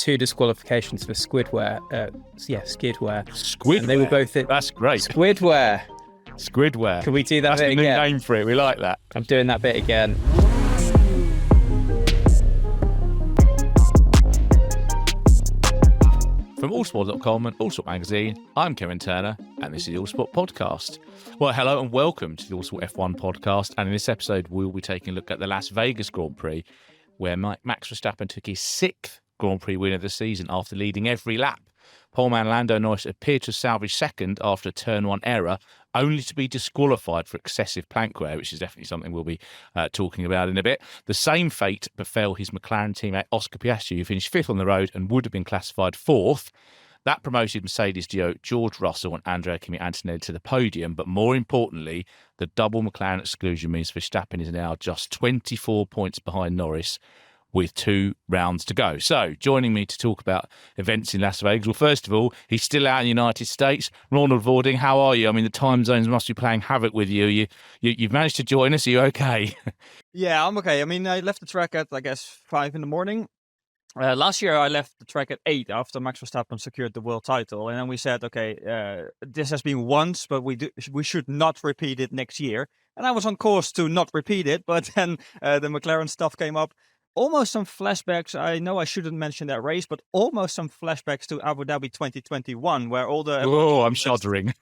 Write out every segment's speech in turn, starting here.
2 disqualifications for squidware. Skidware. Squidware. And they were both in... That's great. Squidware. Squidware. Can we do that That's bit a new again? name for it. We like that. I'm doing that bit again. From allsport.com and Allsport Magazine, I'm Kevin Turner, and this is the Allsport Podcast. Well, hello and welcome to the Allsport F1 Podcast, and in this episode we'll be taking a look at the Las Vegas Grand Prix, where Max Verstappen took his 6th Grand Prix win of the season after leading every lap. Poleman Lando Norris appeared to salvage second after a turn 1 error, only to be disqualified for excessive plank wear, which is definitely something we'll be talking about in a bit. The same fate befell his McLaren teammate Oscar Piastri, who finished 5th on the road and would have been classified 4th. That promoted Mercedes duo George Russell and Andrea Kimi Antonelli to the podium, but more importantly, the double McLaren exclusion means Verstappen is now just 24 points behind Norris, with 2 rounds to go. So, joining me to talk about events in Las Vegas, well, first of all, he's still out in the United States. Ronald Vording, how are you? I mean, the time zones must be playing havoc with you. You've managed to join us. Are you okay? Yeah, I'm okay. I mean, I left the track at, 5 in the morning. Last year, I left the track at 8 after Max Verstappen secured the world title. And then we said, okay, this has been once, but we should not repeat it next year. And I was on course to not repeat it, but then the McLaren stuff came up. Almost some flashbacks. I know I shouldn't mention that race, but almost some flashbacks to Abu Dhabi 2021, where all the... Oh, I'm shuddering.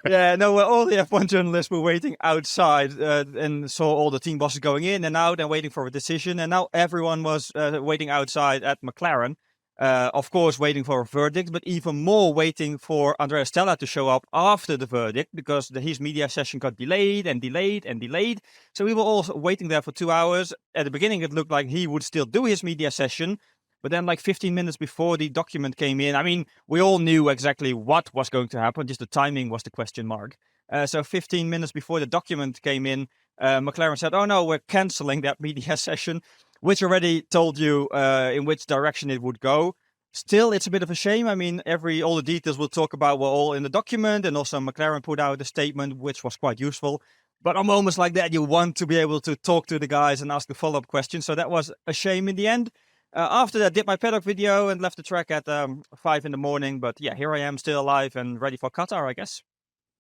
Where all the F1 journalists were waiting outside and saw all the team bosses going in and out and waiting for a decision. And now everyone was waiting outside at McLaren. Of course, waiting for a verdict, but even more waiting for Andrea Stella to show up after the verdict, because his media session got delayed and delayed and delayed. So we were all waiting there for 2 hours. At the beginning, it looked like he would still do his media session, but then 15 minutes before the document came in, I mean, we all knew exactly what was going to happen, just the timing was the question mark. So 15 minutes before the document came in, McLaren said, oh no, we're cancelling that media session, which already told you in which direction it would go. Still, it's a bit of a shame. I mean, all the details we'll talk about were all in the document, and also McLaren put out a statement, which was quite useful. But on moments like that, you want to be able to talk to the guys and ask a follow-up question. So that was a shame in the end. After that, did my paddock video and left the track at 5 in the morning. But yeah, here I am, still alive and ready for Qatar, I guess.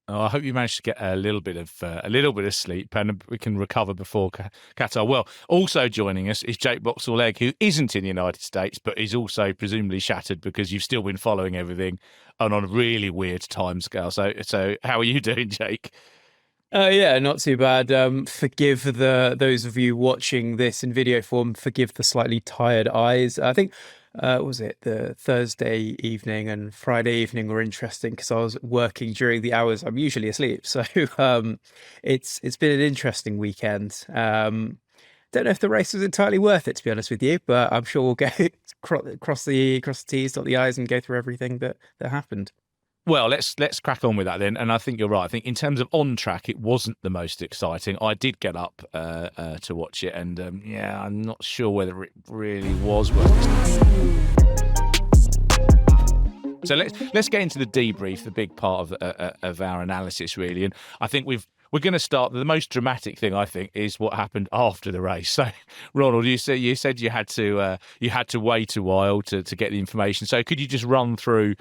Oh, I hope you managed to get a little bit of sleep, and we can recover before Qatar. Well, also joining us is Jake Boxall-Legge, who isn't in the United States, but is also presumably shattered because you've still been following everything and on a really weird timescale. So how are you doing, Jake? Yeah, not too bad. Forgive those of you watching this in video form. Forgive the slightly tired eyes. I think. Was it the Thursday evening and Friday evening were interesting because I was working during the hours I'm usually asleep. So it's been an interesting weekend. Don't know if the race was entirely worth it, to be honest with you, but I'm sure we'll go cross the T's, dot the I's, and go through everything that happened. Well, let's crack on with that then. And I think you're right. I think in terms of on track, it wasn't the most exciting. I did get up to watch it, and I'm not sure whether it really was worth it. So let's get into the debrief, the big part of our analysis, really. And I think we're going to start. The most dramatic thing, I think, is what happened after the race. So, Ronald, you said you had to wait a while to get the information. So, could you just run through?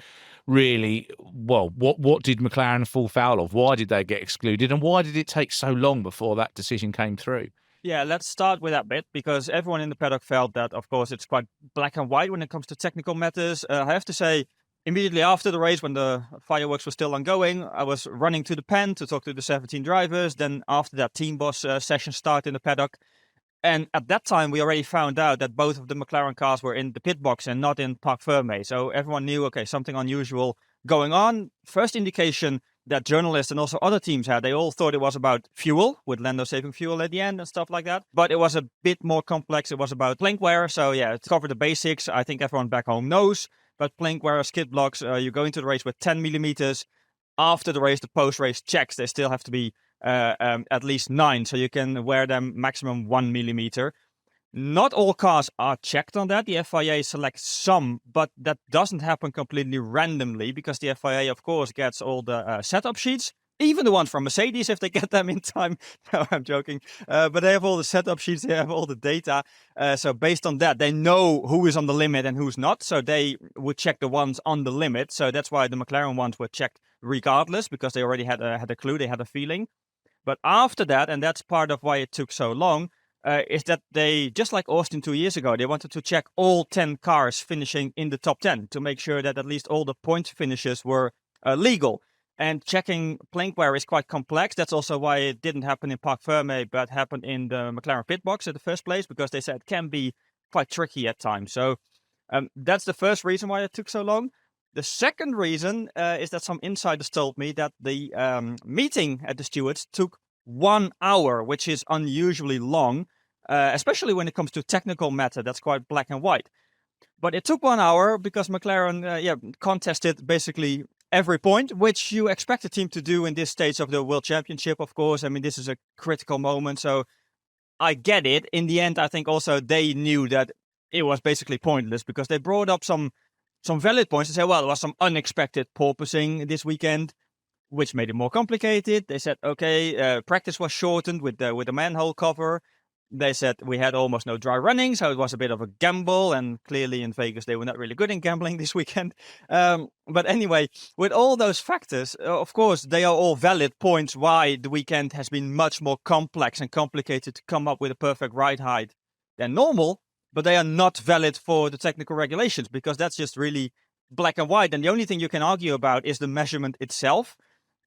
Really, well, what did McLaren fall foul of? Why did they get excluded? And why did it take so long before that decision came through? Yeah, let's start with that bit, because everyone in the paddock felt that, of course, it's quite black and white when it comes to technical matters. I have to say, immediately after the race, when the fireworks were still ongoing, I was running to the pen to talk to the 17 drivers. Then after that team boss session started in the paddock. And at that time, we already found out that both of the McLaren cars were in the pit box and not in Parc Fermé. So everyone knew, okay, something unusual going on. First indication that journalists and also other teams had, they all thought it was about fuel, with Lando saving fuel at the end and stuff like that. But it was a bit more complex. It was about plank wear. So yeah, to cover the basics, I think everyone back home knows. But plank wear, skid blocks, you go into the race with 10 millimeters. After the race, the post-race checks, they still have to be at least 9, so you can wear them maximum 1 millimeter. Not all cars are checked on that. The FIA selects some, but that doesn't happen completely randomly, because the FIA, of course, gets all the setup sheets Even the ones from Mercedes, if they get them in time. No, I'm joking. But they have all the setup sheets, they have all the data. So based on that, they know who is on the limit and who's not. So they would check the ones on the limit. So that's why the McLaren ones were checked regardless, because they already had a clue, they had a feeling. But after that, and that's part of why it took so long, is that they, just like Austin 2 years ago, they wanted to check all 10 cars finishing in the top 10 to make sure that at least all the point finishes were legal. And checking plank wear is quite complex. That's also why it didn't happen in Parc Fermé, but happened in the McLaren pit box in the first place, because they said it can be quite tricky at times. So that's the first reason why it took so long. The second reason is that some insiders told me that the meeting at the stewards took 1 hour, which is unusually long, especially when it comes to technical matter. That's quite black and white. But it took 1 hour because McLaren contested basically every point, which you expect a team to do in this stage of the World Championship, of course. I mean, this is a critical moment, so I get it. In the end, I think also they knew that it was basically pointless, because they brought up some valid points and said, well, there was some unexpected porpoising this weekend, which made it more complicated. They said, okay, practice was shortened with the manhole cover. They said we had almost no dry running, so it was a bit of a gamble. And clearly in Vegas, they were not really good in gambling this weekend. But anyway, with all those factors, of course, they are all valid points why the weekend has been much more complex and complicated to come up with a perfect ride height than normal. But they are not valid for the technical regulations, because that's just really black and white. And the only thing you can argue about is the measurement itself.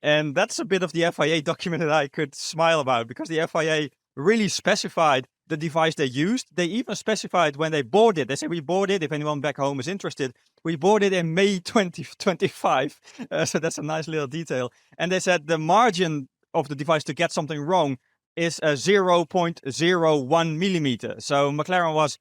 And that's a bit of the FIA document that I could smile about, because the FIA really specified the device they used. They even specified when they bought it. They said, we bought it, if anyone back home is interested, we bought it in May 2025. So that's a nice little detail. And they said the margin of the device to get something wrong is 0.01 millimeter. So McLaren was,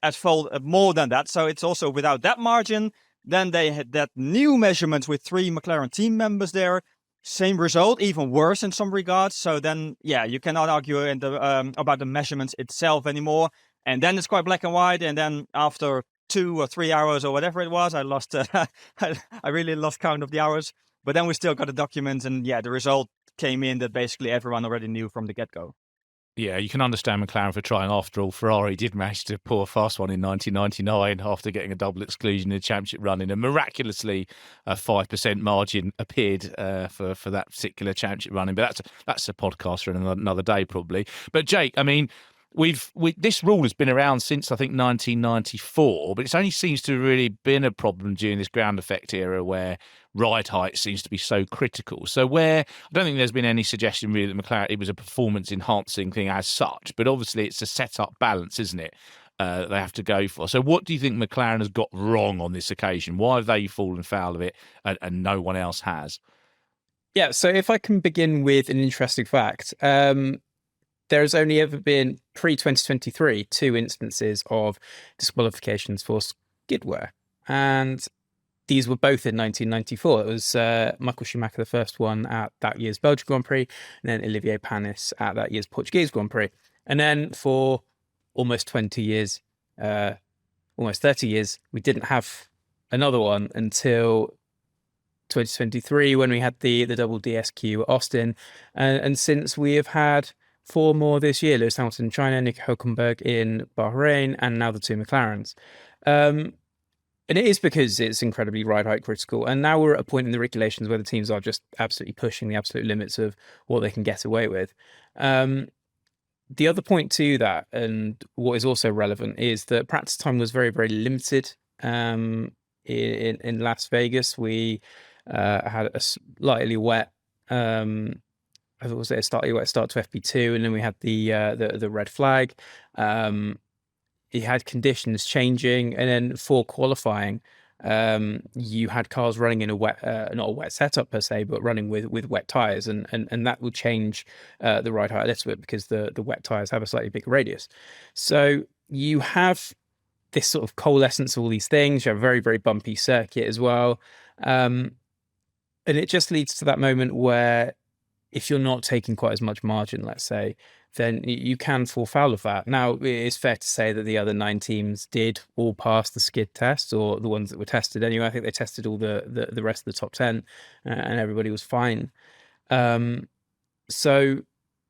at fault more than that. So it's also without that margin. Then they had that new measurements with 3 McLaren team members there. Same result, even worse in some regards. So then, you cannot argue about the measurements itself anymore. And then it's quite black and white. And then after 2 or 3 hours or whatever it was, I lost, I really lost count of the hours. But then we still got the documents, and the result came in that basically everyone already knew from the get-go. Yeah, you can understand McLaren for trying. After all, Ferrari did manage to pour a fast one in 1999 after getting a double exclusion in the championship running, and miraculously a 5% margin appeared for that particular championship running. But that's a podcast for another day probably. But Jake, I mean, this rule has been around since I think 1994, but it only seems to have really been a problem during this ground effect era where ride height seems to be so critical. So I don't think there's been any suggestion really that McLaren, it was a performance enhancing thing as such, but obviously it's a set-up balance, isn't it? They have to go for. So what do you think McLaren has got wrong on this occasion? Why have they fallen foul of it and no one else has? Yeah, so if I can begin with an interesting fact, there has only ever been, pre-2023, 2 instances of disqualifications for skid wear. And these were both in 1994. It was Michael Schumacher, the first one at that year's Belgian Grand Prix, and then Olivier Panis at that year's Portuguese Grand Prix. And then for almost 20 years, almost 30 years, we didn't have another one until 2023 when we had the double DSQ at Austin. And since we have had 4 more this year, Lewis Hamilton in China, Nico Hülkenberg in Bahrain, and now the 2 McLarens. And it is because it's incredibly ride height critical. And now we're at a point in the regulations where the teams are just absolutely pushing the absolute limits of what they can get away with. The other point to that, and what is also relevant, is that practice time was very, very limited in Las Vegas. We had a slightly wet, I thought it was a slightly wet start to FP2, and then we had the red flag. You had conditions changing, and then for qualifying, you had cars running in a wet, not a wet setup per se, but running with wet tires, and that will change the ride height a little bit because the wet tires have a slightly bigger radius. So you have this sort of coalescence of all these things. You have a very, very bumpy circuit as well, and it just leads to that moment where if you're not taking quite as much margin, let's say, then you can fall foul of that. Now, it is fair to say that the other 9 teams did all pass the skid test, or the ones that were tested anyway. I think they tested all the rest of the top 10, and everybody was fine. So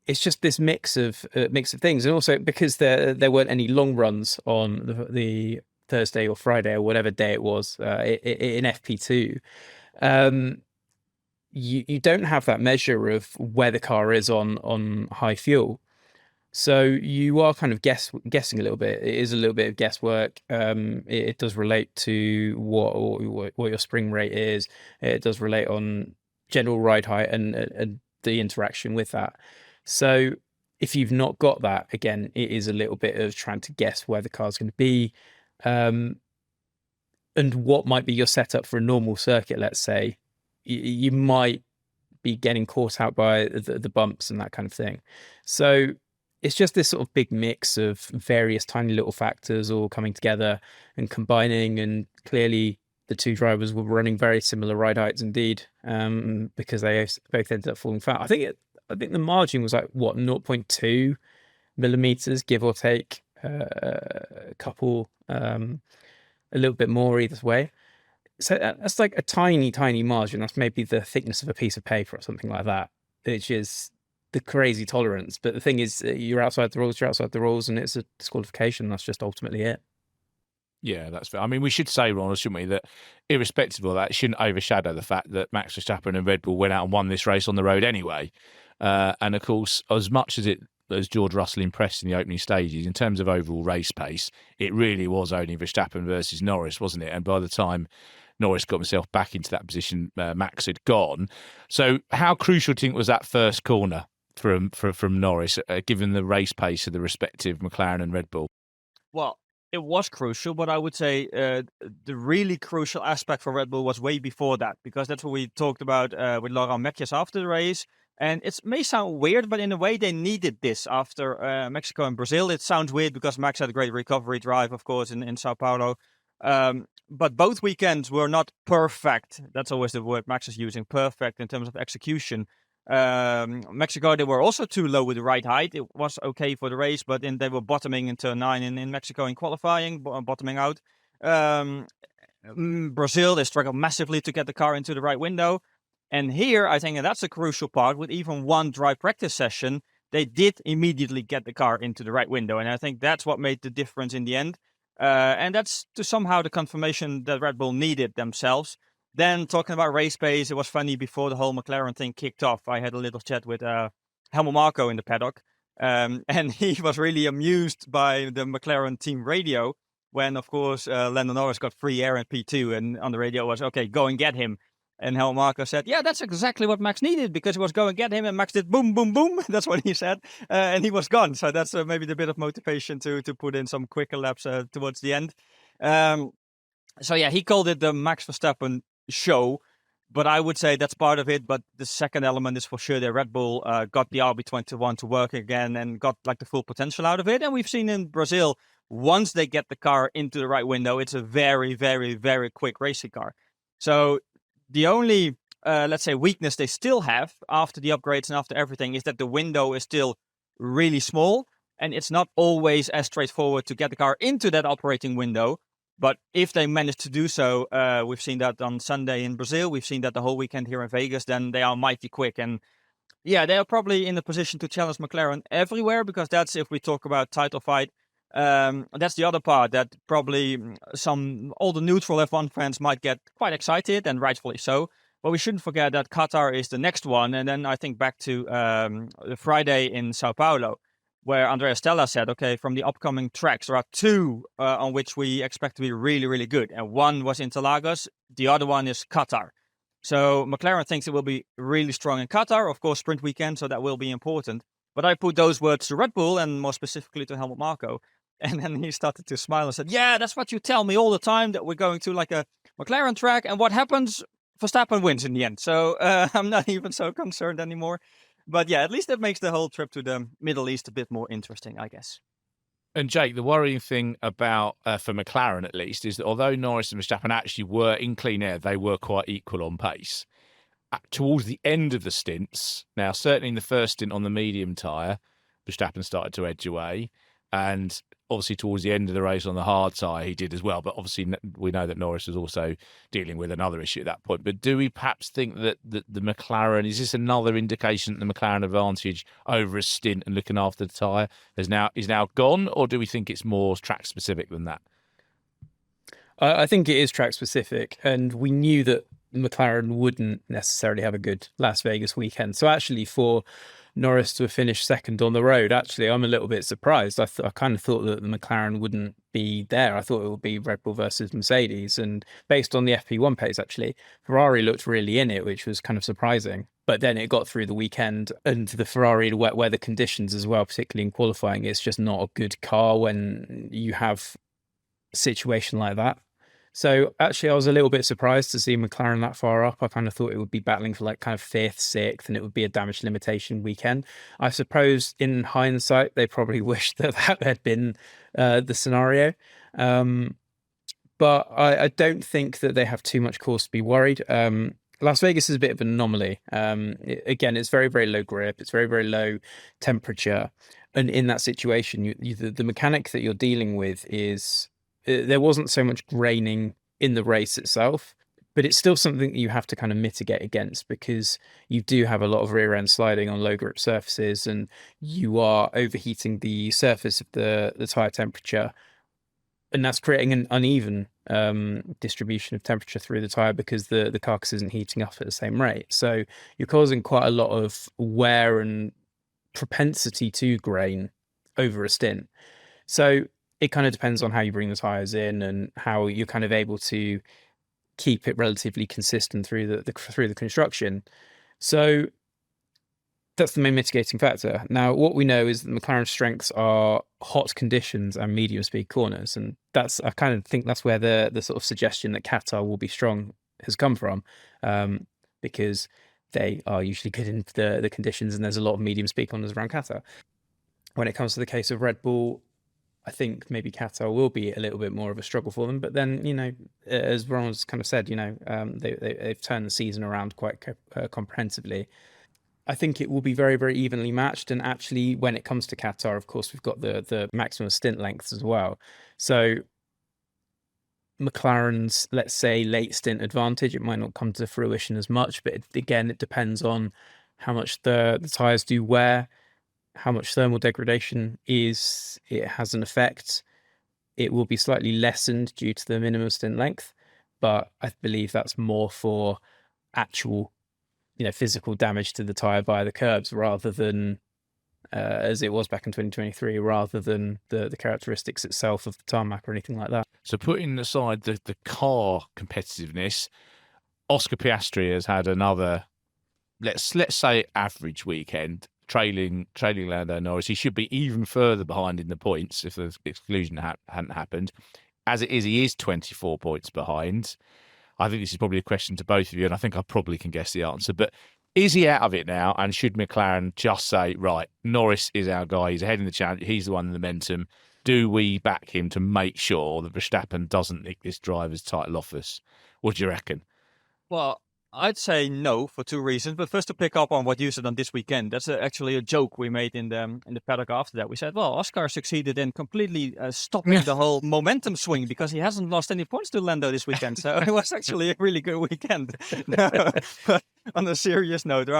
it's just this mix of things, and also because there weren't any long runs on the Thursday or Friday or whatever day it was in FP2. You don't have that measure of where the car is on high fuel. So you are kind of guessing a little bit. It is a little bit of guesswork. It does relate to what your spring rate is. It does relate on general ride height and the interaction with that. So if you've not got that, again, it is a little bit of trying to guess where the car's going to be, and what might be your setup for a normal circuit. Let's say you might be getting caught out by the bumps and that kind of thing. So it's just this sort of big mix of various tiny little factors all coming together and combining. And clearly the 2 drivers were running very similar ride heights indeed, because they both ended up falling foul. I think the margin was like 0.2 millimeters, give or take a couple, a little bit more either way. So that's like a tiny, tiny margin. That's maybe the thickness of a piece of paper or something like that, which is the crazy tolerance. But the thing is, you're outside the rules, and it's a disqualification. That's just ultimately it. Yeah, that's fair. I mean, we should say, Ronald, shouldn't we, that irrespective of that, it shouldn't overshadow the fact that Max Verstappen and Red Bull went out and won this race on the road anyway. And of course, as much as George Russell impressed in the opening stages, in terms of overall race pace, it really was only Verstappen versus Norris, wasn't it? And by the time Norris got himself back into that position, Max had gone. So how crucial do you think was that first corner from Norris, given the race pace of the respective McLaren and Red Bull? Well, it was crucial, but I would say the really crucial aspect for Red Bull was way before that, because that's what we talked about with Laurent Mekies after the race. And it may sound weird, but in a way they needed this after Mexico and Brazil. It sounds weird because Max had a great recovery drive, of course, in Sao Paulo. But both weekends were not perfect. That's always the word Max is using, perfect in terms of execution. Mexico, they were also too low with the right height. It was okay for the race, but then they were bottoming in turn 9 in Mexico in qualifying, bottoming out. Brazil, they struggled massively to get the car into the right window. And here, I think that's a crucial part. With even one dry practice session, they did immediately get the car into the right window. And I think that's what made the difference in the end. And that's somehow the confirmation that Red Bull needed themselves. Then talking about race pace, it was funny before the whole McLaren thing kicked off. I had a little chat with Helmut Marko in the paddock. And he was really amused by the McLaren team radio when, of course, Lando Norris got free air in P2. And on the radio was, okay, go and get him. And Helmut Marko said, yeah, that's exactly what Max needed, because he was going to get him, and Max did boom, boom, boom. That's what he said. And he was gone. So that's maybe the bit of motivation to put in some quicker laps towards the end. So yeah, he called it the Max Verstappen show, but I would say that's part of it. But the second element is for sure that Red Bull got the RB21 to work again and got like the full potential out of it. And we've seen in Brazil, once they get the car into the right window, it's a very, very, very quick racing car. So the only, let's say, weakness they still have after the upgrades and after everything is that the window is still really small, and it's not always as straightforward to get the car into that operating window. But if they manage to do so, we've seen that on Sunday in Brazil, we've seen that the whole weekend here in Vegas, then they are mighty quick. And yeah, they are probably in the position to challenge McLaren everywhere, because that's, if we talk about title fight, that's the other part that probably all the neutral F1 fans might get quite excited, and rightfully so. But we shouldn't forget that Qatar is the next one. And then I think back to the Friday in Sao Paulo, where Andrea Stella said, okay, from the upcoming tracks, there are 2 on which we expect to be really, really good. And one was Interlagos, the other one is Qatar. So McLaren thinks it will be really strong in Qatar, of course, sprint weekend, so that will be important. But I put those words to Red Bull, and more specifically to Helmut Marko. And then he started to smile and said, yeah, that's what you tell me all the time, that we're going to like a McLaren track. And what happens? Verstappen wins in the end. So I'm not even so concerned anymore. But yeah, at least that makes the whole trip to the Middle East a bit more interesting, I guess. And Jake, the worrying thing about, for McLaren at least, is that although Norris and Verstappen actually were in clean air, they were quite equal on pace. towards the end of the stints, now certainly in the first stint on the medium tyre, Verstappen started to edge away, and obviously towards the end of the race on the hard tyre he did as well. But obviously we know that Norris was also dealing with another issue at that point. But do we perhaps think that the McLaren, is this another indication that the McLaren advantage over a stint and looking after the tyre is now gone, or do we think it's more track specific than that? I think it is track specific, and we knew that McLaren wouldn't necessarily have a good Las Vegas weekend. So actually for Norris to have finished second on the road, actually I'm a little bit surprised. I kind of thought that the McLaren wouldn't be there. I thought it would be Red Bull versus Mercedes, and based on the FP1 pace, actually Ferrari looked really in it, which was kind of surprising. But then it got through the weekend, and the Ferrari wet weather conditions as well, particularly in qualifying, it's just not a good car when you have a situation like that. So actually, I was a little bit surprised to see McLaren that far up. I kind of thought it would be battling for like kind of 5th, 6th, and it would be a damage limitation weekend. I suppose in hindsight, they probably wished that had been the scenario. But I don't think that they have too much cause to be worried. Las Vegas is a bit of an anomaly. Again, it's very, very low grip. It's very, very low temperature. And in that situation, the mechanic that you're dealing with is... there wasn't so much graining in the race itself, but it's still something that you have to kind of mitigate against, because you do have a lot of rear end sliding on low grip surfaces, and you are overheating the surface of the tyre temperature, and that's creating an uneven distribution of temperature through the tyre because the carcass isn't heating up at the same rate. So you're causing quite a lot of wear and propensity to grain over a stint. So it kind of depends on how you bring the tyres in and how you're kind of able to keep it relatively consistent through the construction. So that's the main mitigating factor. Now, what we know is that McLaren's strengths are hot conditions and medium speed corners, and I kind of think that's where the sort of suggestion that Qatar will be strong has come from, because they are usually good in the conditions, and there's a lot of medium speed corners around Qatar. When it comes to the case of Red Bull, I think maybe Qatar will be a little bit more of a struggle for them. But then, as Ronald's kind of said, they've turned the season around quite comprehensively. I think it will be very, very evenly matched. And actually, when it comes to Qatar, of course, we've got the maximum stint lengths as well. So McLaren's, let's say, late stint advantage, it might not come to fruition as much. But again, it depends on how much the tyres do wear, how much thermal degradation it has an effect. It will be slightly lessened due to the minimum stint length, but I believe that's more for actual, physical damage to the tyre via the curbs, rather than as it was back in 2023, rather than the characteristics itself of the tarmac or anything like that. So putting aside the car competitiveness, Oscar Piastri has had another, let's say, average weekend, trailing Lando Norris. He should be even further behind in the points if the exclusion hadn't happened. As it is, he is 24 points behind. I think this is probably a question to both of you, and I think I probably can guess the answer. But is he out of it now? And should McLaren just say, right, Norris is our guy, he's ahead in the challenge, he's the one in the momentum. Do we back him to make sure that Verstappen doesn't nick this driver's title off us? What do you reckon? Well, I'd say no for 2 reasons. But first, to pick up on what you said on this weekend, that's actually a joke we made in the paddock after that. We said, well, Oscar succeeded in completely stopping the whole momentum swing because he hasn't lost any points to Lando this weekend. So it was actually a really good weekend. But on a serious note, there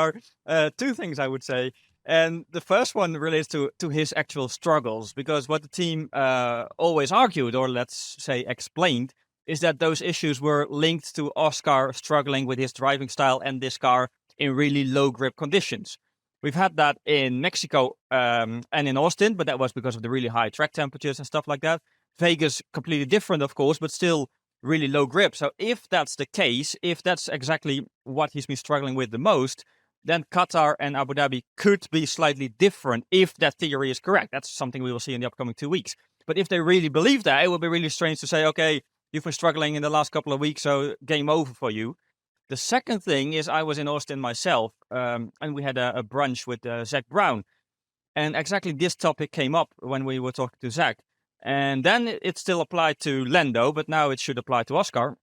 are 2 things I would say. And the first one relates to his actual struggles, because what the team always argued, or let's say explained, is that those issues were linked to Oscar struggling with his driving style and this car in really low grip conditions. We've had that in Mexico and in Austin, but that was because of the really high track temperatures and stuff like that. Vegas, completely different, of course, but still really low grip. So if that's the case, if that's exactly what he's been struggling with the most, then Qatar and Abu Dhabi could be slightly different if that theory is correct. That's something we will see in the upcoming 2 weeks. But if they really believe that, it would be really strange to say, okay, you've been struggling in the last couple of weeks, so game over for you. The second thing is I was in Austin myself, and we had a brunch with Zach Brown. And exactly this topic came up when we were talking to Zach. And then it still applied to Lando, but now it should apply to Oscar.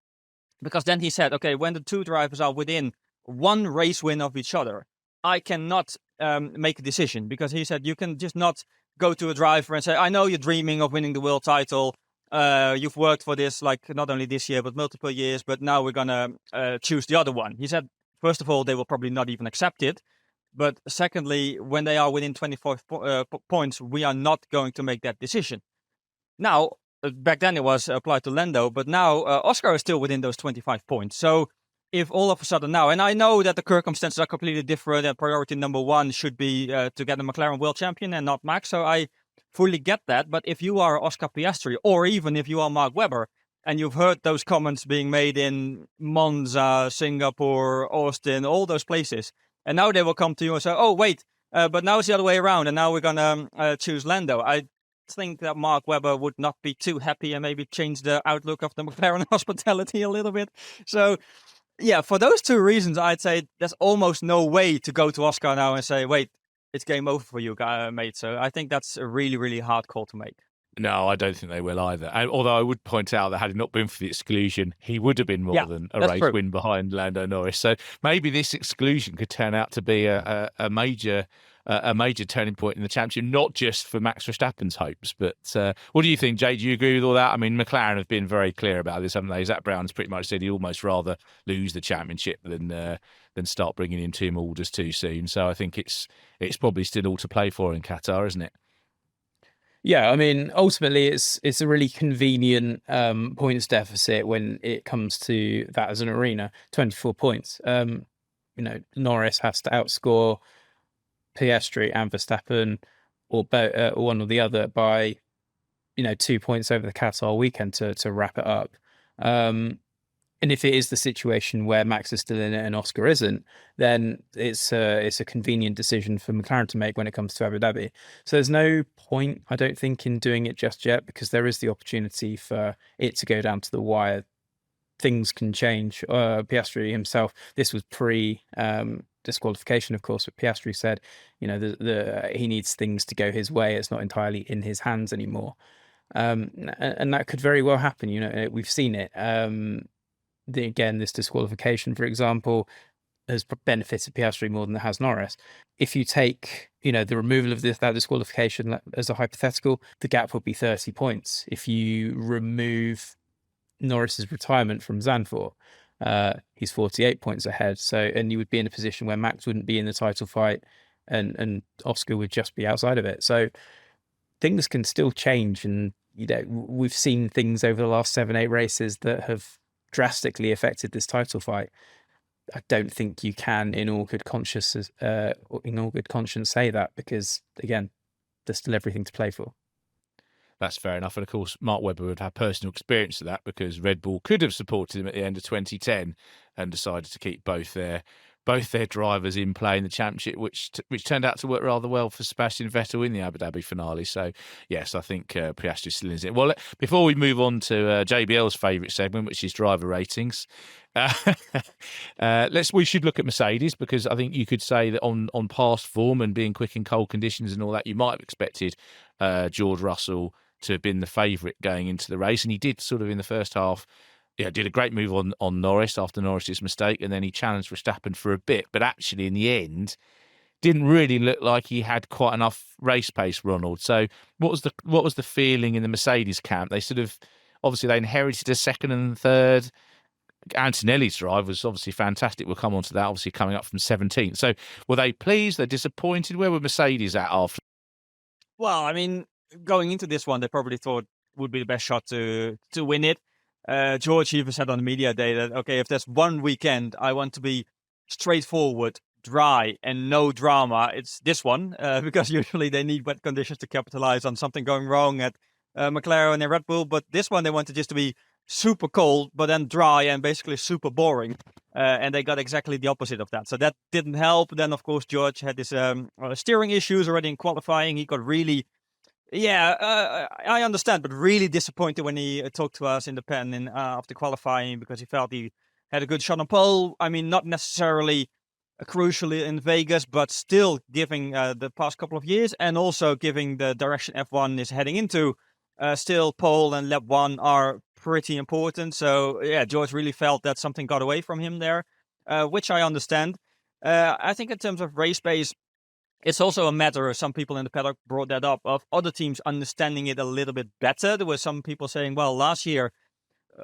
Because then he said, okay, when the 2 drivers are within one race win of each other, I cannot make a decision, because he said you can just not go to a driver and say, I know you're dreaming of winning the world title. You've worked for this, like, not only this year, but multiple years, but now we're going to choose the other one. He said, first of all, they will probably not even accept it. But secondly, when they are within 24 points, we are not going to make that decision. Now, back then it was applied to Lando, but now Oscar is still within those 25 points. So if all of a sudden now, and I know that the circumstances are completely different, and priority number one should be to get a McLaren world champion and not Max, so I fully get that. But if you are Oscar Piastri, or even if you are Mark Webber, and you've heard those comments being made in Monza, Singapore, Austin, all those places, and now they will come to you and say, oh, wait, but now it's the other way around, and now we're going to choose Lando. I think that Mark Webber would not be too happy, and maybe change the outlook of the McLaren hospitality a little bit. So, yeah, for those two reasons, I'd say there's almost no way to go to Oscar now and say, wait, it's game over for you, mate. So I think that's a really, really hard call to make. No, I don't think they will either. And although I would point out that had it not been for the exclusion, he would have been more than a race win behind Lando Norris. So maybe this exclusion could turn out to be a major turning point in the championship, not just for Max Verstappen's hopes. But what do you think, Jay? Do you agree with all that? I mean, McLaren have been very clear about this, haven't they? Zach Brown's pretty much said he'd almost rather lose the championship than start bringing in two orders too soon. So I think it's probably still all to play for in Qatar, isn't it? Yeah, I mean, ultimately, it's a really convenient points deficit when it comes to that as an arena. 24 points. Norris has to outscore Piastri and Verstappen, or one or the other, by 2 points over the Qatar weekend to wrap it up. And if it is the situation where Max is still in it and Oscar isn't, then it's a convenient decision for McLaren to make when it comes to Abu Dhabi. So there's no point, I don't think, in doing it just yet, because there is the opportunity for it to go down to the wire. Things can change. Piastri himself, this was pre-disqualification, of course, but Piastri said, he needs things to go his way. It's not entirely in his hands anymore. And that could very well happen. We've seen it. Again, this disqualification, for example, has benefited Piastri more than it has Norris. If you take, the removal of that disqualification as a hypothetical, the gap would be 30 points. If you remove Norris's retirement from Zandvoort, he's 48 points ahead. And you would be in a position where Max wouldn't be in the title fight, and Oscar would just be outside of it. So things can still change, and we've seen things over the last 7-8 races that have drastically affected this title fight. I don't think you can, in all good conscience, say that, because again, there's still everything to play for. That's fair enough. And of course, Mark Webber would have personal experience of that, because Red Bull could have supported him at the end of 2010 and decided to keep both their drivers in play in the championship, which turned out to work rather well for Sebastian Vettel in the Abu Dhabi finale. So, yes, I think Piastri still is it. Well, before we move on to JBL's favourite segment, which is driver ratings, we should look at Mercedes, because I think you could say that on past form and being quick in cold conditions and all that, you might have expected George Russell to have been the favourite going into the race, and he did sort of in the first half. Yeah, did a great move on Norris after Norris's mistake, and then he challenged Verstappen for a bit. But actually, in the end, didn't really look like he had quite enough race pace, Ronald. So, what was the feeling in the Mercedes camp? They obviously they inherited a second and third. Antonelli's drive was obviously fantastic. We'll come on to that. Obviously, coming up from 17th. So, were they pleased? They're disappointed. Where were Mercedes at after? Well, I mean, going into this one, they probably thought would be the best shot to win it. George even said on the media day that, okay, if there's one weekend I want to be straightforward, dry, and no drama, it's this one, because usually they need wet conditions to capitalize on something going wrong at McLaren and Red Bull. But this one, they wanted just to be super cold, but then dry and basically super boring. And they got exactly the opposite of that. So that didn't help. Then, of course, George had his steering issues already in qualifying. He got really... I understand, but really disappointed when he talked to us in the pen after qualifying, because he felt he had a good shot on pole. I mean, not necessarily crucially in Vegas, but still giving the past couple of years, and also giving the direction F1 is heading into. Still, pole and lap 1 are pretty important. So, yeah, George really felt that something got away from him there. which I understand. I think in terms of race pace, it's also a matter, some people in the paddock brought that up, of other teams understanding it a little bit better. There were some people saying, well, last year,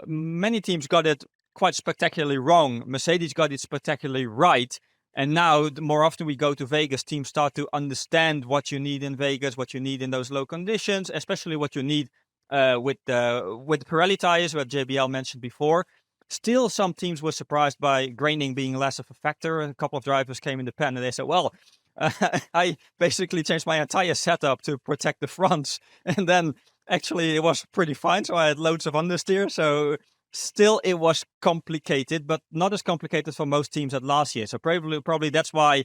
many teams got it quite spectacularly wrong. Mercedes got it spectacularly right. And now, the more often we go to Vegas, teams start to understand what you need in Vegas, what you need in those low conditions, especially what you need with the Pirelli tires, what JBL mentioned before. Still, some teams were surprised by graining being less of a factor. A couple of drivers came in the pen and they said, well, I basically changed my entire setup to protect the fronts. And then actually it was pretty fine. So I had loads of understeer. So still it was complicated, but not as complicated for most teams as last year. So probably that's why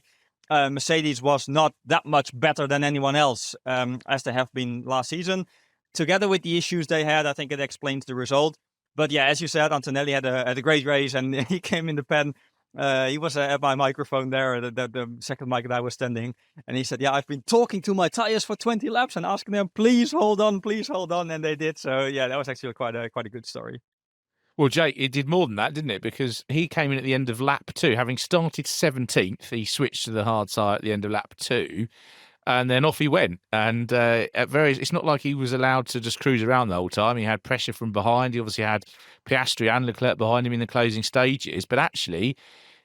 Mercedes was not that much better than anyone else as they have been last season. Together with the issues they had, I think it explains the result. But yeah, as you said, Antonelli had a great race and he came in the pen. He was at my microphone there, the second mic that I was standing. And he said, yeah, I've been talking to my tires for 20 laps and asking them, please hold on. And they did. So yeah, that was actually quite a good story. Well, Jake, it did more than that, didn't it? Because he came in at the end of lap 2, having started 17th. He switched to the hard side at the end of lap 2. And then off he went. And it's not like he was allowed to just cruise around the whole time. He had pressure from behind. He obviously had Piastri and Leclerc behind him in the closing stages. But actually,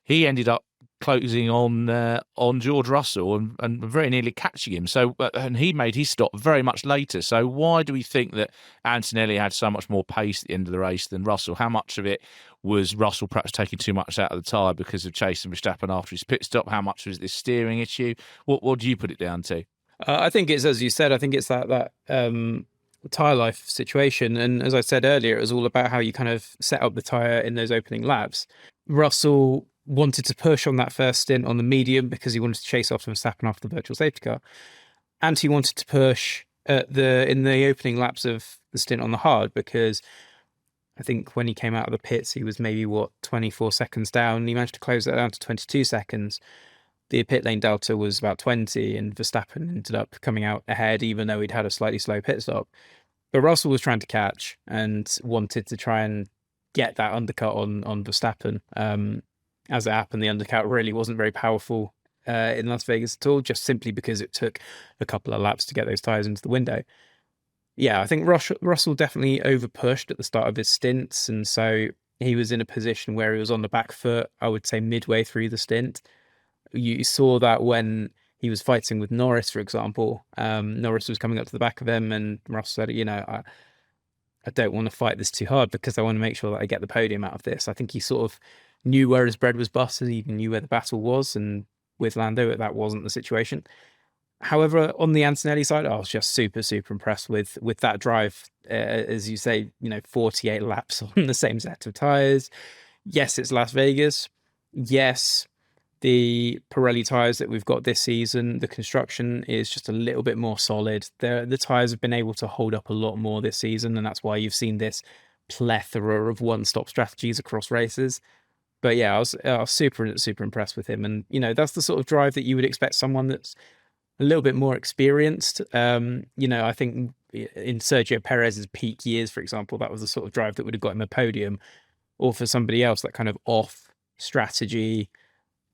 he ended up closing on George Russell and very nearly catching him. So, and he made his stop very much later. So why do we think that Antonelli had so much more pace at the end of the race than Russell? How much of it was Russell perhaps taking too much out of the tyre because of chasing Verstappen after his pit stop? How much was this steering issue? What do you put it down to? I think it's, as you said, I think it's that tyre life situation. And as I said earlier, it was all about how you kind of set up the tyre in those opening laps. Russell wanted to push on that first stint on the medium because he wanted to chase off Verstappen after the virtual safety car. And he wanted to push in the opening laps of the stint on the hard because I think when he came out of the pits, he was maybe, 24 seconds down. He managed to close that down to 22 seconds. The pit lane delta was about 20 and Verstappen ended up coming out ahead even though he'd had a slightly slow pit stop. But Russell was trying to catch and wanted to try and get that undercut on Verstappen. As it happened, the undercut really wasn't very powerful in Las Vegas at all, just simply because it took a couple of laps to get those tyres into the window. Yeah, I think Russell definitely overpushed at the start of his stints, and so he was in a position where he was on the back foot, I would say midway through the stint. You saw that when he was fighting with Norris, for example. Norris was coming up to the back of him, and Russell said, I don't want to fight this too hard because I want to make sure that I get the podium out of this. I think he sort of knew where his bread was buttered, he knew where the battle was, and with Lando, that wasn't the situation. However, on the Antonelli side, I was just super, super impressed with that drive. As you say, 48 laps on the same set of tyres. Yes, it's Las Vegas. Yes, the Pirelli tyres that we've got this season, the construction is just a little bit more solid. The tyres have been able to hold up a lot more this season, and that's why you've seen this plethora of one-stop strategies across races. But yeah, I was super, super impressed with him. And, that's the sort of drive that you would expect someone that's a little bit more experienced. I think in Sergio Perez's peak years, for example, that was the sort of drive that would have got him a podium. Or for somebody else, that kind of off strategy,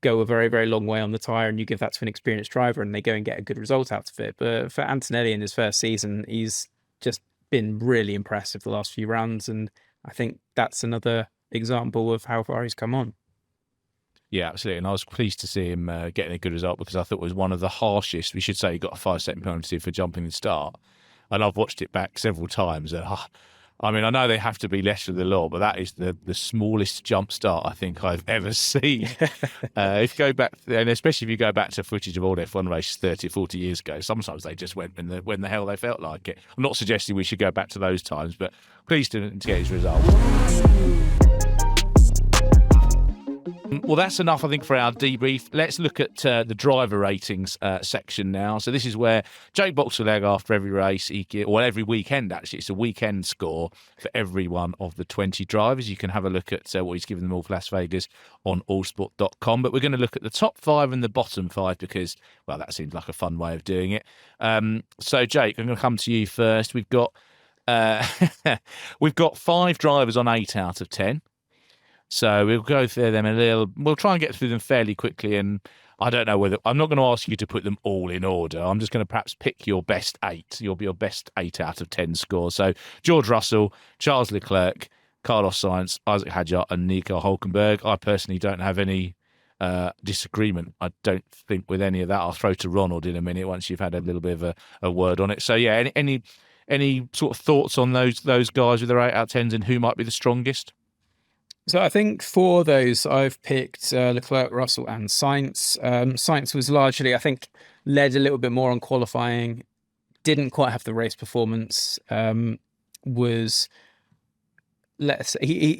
go a very, very long way on the tyre, and you give that to an experienced driver and they go and get a good result out of it. But for Antonelli in his first season, he's just been really impressive the last few rounds. And I think that's another example of how far he's come on. Yeah, absolutely. And I was pleased to see him getting a good result because I thought it was one of the harshest. We should say he got a 5-second penalty for jumping the start. And I've watched it back several times. I know they have to be less of the law, but that is the smallest jump start I think I've ever seen. If you go back, and especially if you go back to footage of old F1 races 30 or 40 years ago, sometimes they just went when the hell they felt like it. I'm not suggesting we should go back to those times, but pleased to get his result. Well, that's enough, I think, for our debrief. Let's look at the driver ratings section now. So this is where Jake Boxall-Legge, after every race, or every weekend, actually, it's a weekend score for every one of the 20 drivers. You can have a look at what he's given them all for Las Vegas on allsport.com. But we're going to look at the top 5 and the bottom 5 because, well, that seems like a fun way of doing it. So, Jake, I'm going to come to you first. We've got 5 drivers on 8 out of 10. So we'll go through them we'll try and get through them fairly quickly. And I don't know I'm not going to ask you to put them all in order. I'm just going to perhaps pick your best 8. Your best 8 out of 10 scores. So George Russell, Charles Leclerc, Carlos Sainz, Isaac Hadjar, and Nico Hulkenberg. I personally don't have any disagreement, I don't think, with any of that. I'll throw to Ronald in a minute once you've had a little bit of a word on it. So yeah, any sort of thoughts on those guys with their 8 out of 10s and who might be the strongest? So I think for those, I've picked Leclerc, Russell, and Sainz. Sainz was largely, I think, led a little bit more on qualifying. Didn't quite have the race performance. He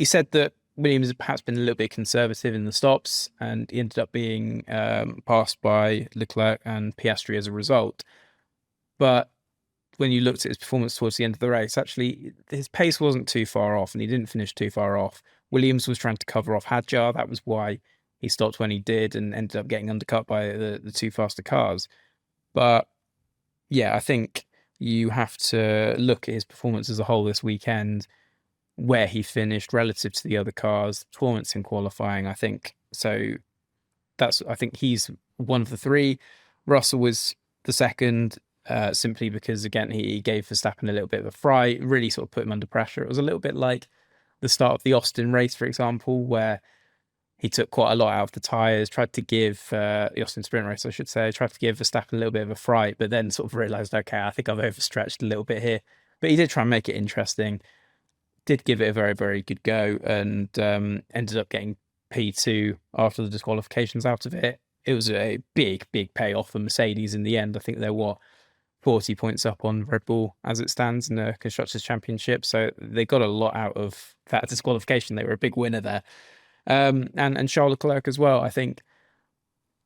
said that Williams had perhaps been a little bit conservative in the stops, and he ended up being passed by Leclerc and Piastri as a result. But when you looked at his performance towards the end of the race, actually his pace wasn't too far off, and he didn't finish too far off. Williams was trying to cover off Hadjar. That was why he stopped when he did and ended up getting undercut by the 2 faster cars. But yeah, I think you have to look at his performance as a whole this weekend, where he finished relative to the other cars, performance in qualifying, I think. So I think he's one of the 3. Russell was the second, simply because, again, he gave Verstappen a little bit of a fright, really sort of put him under pressure. It was a little bit like the start of the Austin race, for example, where he took quite a lot out of the tyres, tried to give, the Austin sprint race, I should say, tried to give Verstappen a little bit of a fright, but then sort of realised, okay, I think I've overstretched a little bit here. But he did try and make it interesting, did give it a very, very good go, and ended up getting P2 after the disqualifications out of it. It was a big, big payoff for Mercedes in the end. I think they're 40 points up on Red Bull as it stands in the Constructors' Championship. So they got a lot out of that disqualification. They were a big winner there. And Charles Leclerc as well. I think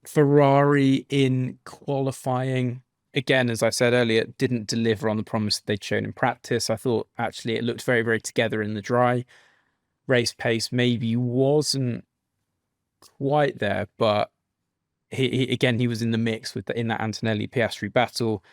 Ferrari in qualifying, again, as I said earlier, didn't deliver on the promise that they'd shown in practice. I thought actually it looked very, very together in the dry. Race pace maybe wasn't quite there, but he was in the mix in that Antonelli Piastri battle.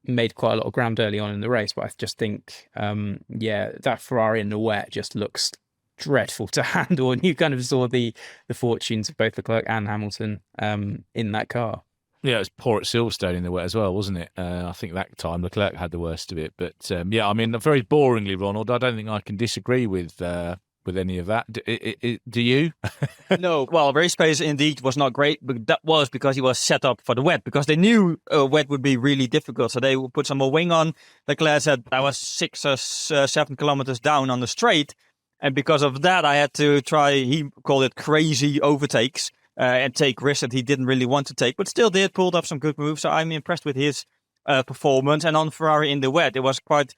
Made quite a lot of ground early on in the race, but I just think, that Ferrari in the wet just looks dreadful to handle, and you kind of saw the fortunes of both Leclerc and Hamilton in that car. Yeah, it was poor at Silverstone in the wet as well, wasn't it? I think that time Leclerc had the worst of it. But I mean, very boringly, Ronald, I don't think I can disagree with any of that. Do you? No. Well, race pace indeed was not great, but that was because he was set up for the wet, because they knew wet would be really difficult. So they would put some more wing on. Leclerc said I was 6 or 7 kilometers down on the straight. And because of that, I had to try, he called it crazy overtakes, and take risks that he didn't really want to take, but still pulled up some good moves. So I'm impressed with his performance. And on Ferrari in the wet, it was quite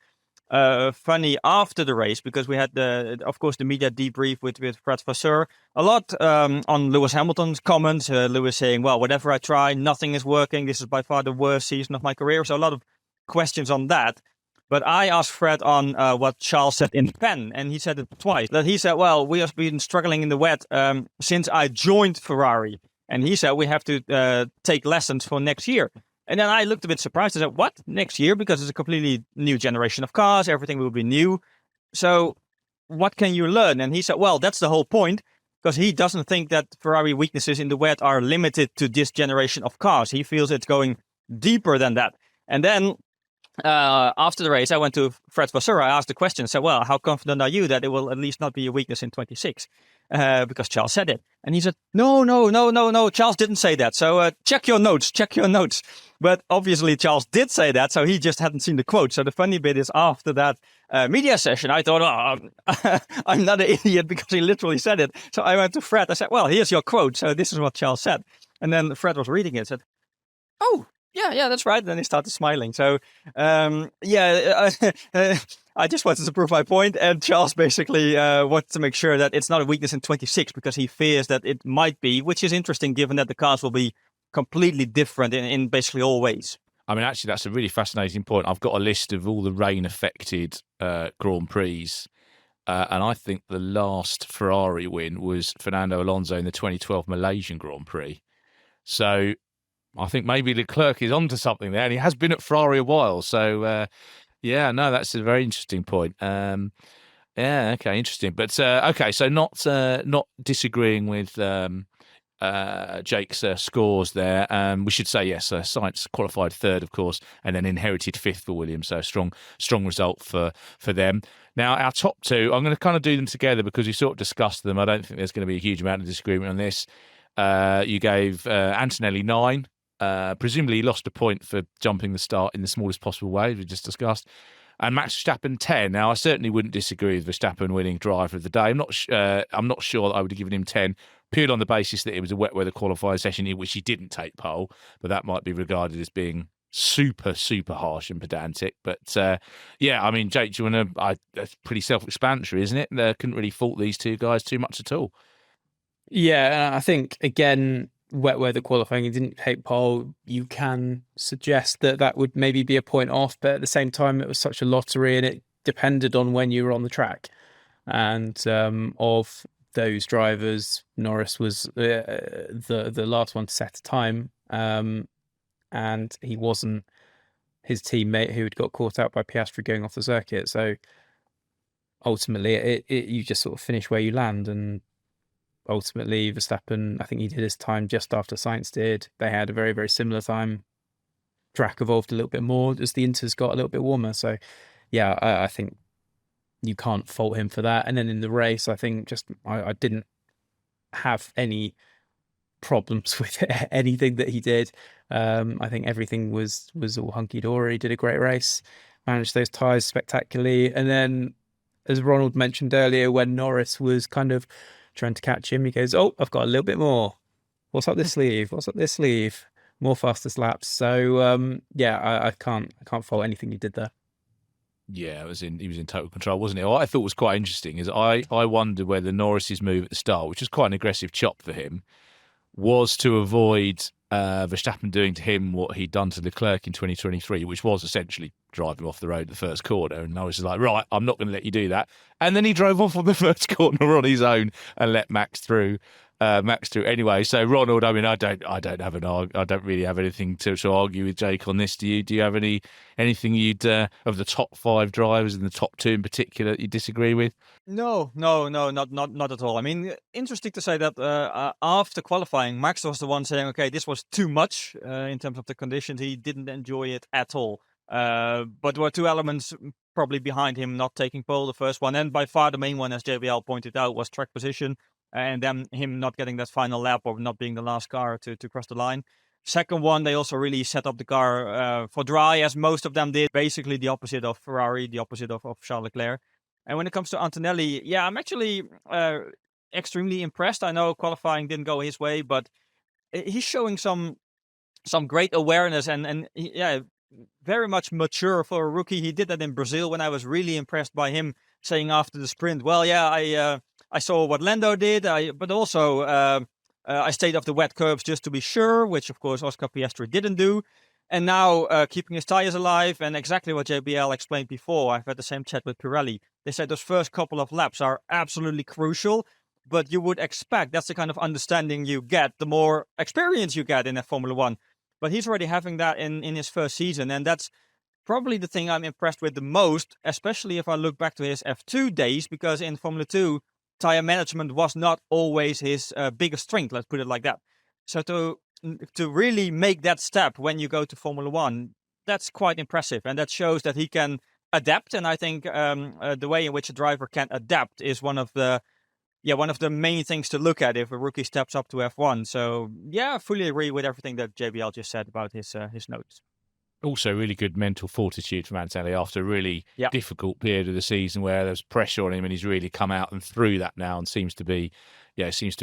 funny after the race, because we had of course the media debrief with Fred Vasseur. A lot on Lewis Hamilton's comments. Lewis saying, well, whatever I try, nothing is working. This is by far the worst season of my career. So a lot of questions on that. But I asked Fred on what Charles said in the pen, and he said it twice. That he said, well, we have been struggling in the wet since I joined Ferrari. And he said we have to take lessons for next year. And then I looked a bit surprised. I said, what? Next year? Because it's a completely new generation of cars. Everything will be new. So what can you learn? And he said, well, that's the whole point. Because he doesn't think that Ferrari weaknesses in the wet are limited to this generation of cars. He feels it's going deeper than that. And then after the race, I went to Fred Vasseur. I asked the question, said, well, how confident are you that it will at least not be a weakness in 26? Because Charles said it. And he said, no, Charles didn't say that. So check your notes. But obviously Charles did say that, so he just hadn't seen the quote. So the funny bit is, after that media session, I thought, I'm not an idiot, because he literally said it. So I went to Fred. I said, well, here's your quote. So this is what Charles said. And then Fred was reading it and said, oh, yeah, that's right. And then he started smiling. So, I just wanted to prove my point. And Charles basically wanted to make sure that it's not a weakness in 26, because he fears that it might be, which is interesting given that the cars will be completely different in basically all ways. I mean, actually, that's a really fascinating point. I've got a list of all the rain-affected Grand Prix. And I think the last Ferrari win was Fernando Alonso in the 2012 Malaysian Grand Prix. So I think maybe Leclerc is onto something there, and he has been at Ferrari a while. So, that's a very interesting point. Yeah, okay, interesting. But okay, so not disagreeing with Jake's scores there. We should say yes. Sainz qualified third, of course, and then inherited fifth for Williams. So strong result for them. Now our top two, I'm going to kind of do them together because we sort of discussed them. I don't think there's going to be a huge amount of disagreement on this. You gave Antonelli 9. Presumably he lost a point for jumping the start in the smallest possible way, we just discussed. And Max Verstappen 10. Now, I certainly wouldn't disagree with Verstappen winning driver of the day. I'm not sure that I would have given him 10, purely on the basis that it was a wet weather qualifying session in which he didn't take pole, but that might be regarded as being super, super harsh and pedantic. But yeah, I mean, Jake, do you want to? That's pretty self-explanatory, isn't it? They couldn't really fault these two guys too much at all. Yeah, I think again, wet weather qualifying, he didn't take pole. You can suggest that would maybe be a point off, but at the same time, it was such a lottery, and it depended on when you were on the track. And of those drivers, Norris was the last one to set a time, and he wasn't his teammate who had got caught out by Piastri going off the circuit. So ultimately, you just sort of finish where you land, and ultimately, Verstappen, I think he did his time just after Sainz did. They had a very, very similar time. Track evolved a little bit more as the Inters got a little bit warmer. So, yeah, I think you can't fault him for that. And then in the race, I think I didn't have any problems with anything that he did. I think everything was all hunky-dory. He did a great race, managed those tyres spectacularly. And then, as Ronald mentioned earlier, when Norris was kind of trying to catch him, he goes, "Oh, I've got a little bit more. What's up this sleeve? What's up this sleeve? More fastest laps." So yeah, I can't fault anything he did there. Yeah, he was in total control, wasn't he? What I thought was quite interesting is I wondered whether Norris's move at the start, which was quite an aggressive chop for him, was to avoid Verstappen doing to him what he'd done to Leclerc in 2023, which was essentially driving off the road at the first corner. And Norris was like, right, I'm not going to let you do that. And then he drove off on the first corner on his own and let Max through. Anyway, so Ronald, I mean, I don't really have anything to argue with Jake on this. Do you have anything you'd of the top 5 drivers and the top 2 in particular that you disagree with? No, not at all. I mean, interesting to say that after qualifying, Max was the one saying, okay, this was too much in terms of the conditions. He didn't enjoy it at all. But there were 2 elements probably behind him not taking pole. The first one, and by far the main one, as JBL pointed out, was track position. And then him not getting that final lap or not being the last car to cross the line. Second one, they also really set up the car for dry, as most of them did. Basically the opposite of Ferrari, the opposite of Charles Leclerc. And when it comes to Antonelli, yeah, I'm actually extremely impressed. I know qualifying didn't go his way, but he's showing some great awareness and yeah, very much mature for a rookie. He did that in Brazil when I was really impressed by him, saying after the sprint, well, yeah, I saw what Lando did, but also I stayed off the wet curbs just to be sure, which of course Oscar Piastri didn't do. And now keeping his tires alive, and exactly what JBL explained before. I've had the same chat with Pirelli. They said those first couple of laps are absolutely crucial, but you would expect that's the kind of understanding you get the more experience you get in a Formula One. But he's already having that in his first season, and that's probably the thing I'm impressed with the most, especially if I look back to his F2 days, because in Formula 2, tire management was not always his biggest strength, let's put it like that. So to really make that step when you go to Formula 1, that's quite impressive, and that shows that he can adapt. And I think the way in which a driver can adapt is one of the main things to look at if a rookie steps up to F1. So yeah, I fully agree with everything that JBL just said about his notes. Also, really good mental fortitude from Antonelli after a really difficult period of the season where there was pressure on him, and he's really come out and through that now and seems to be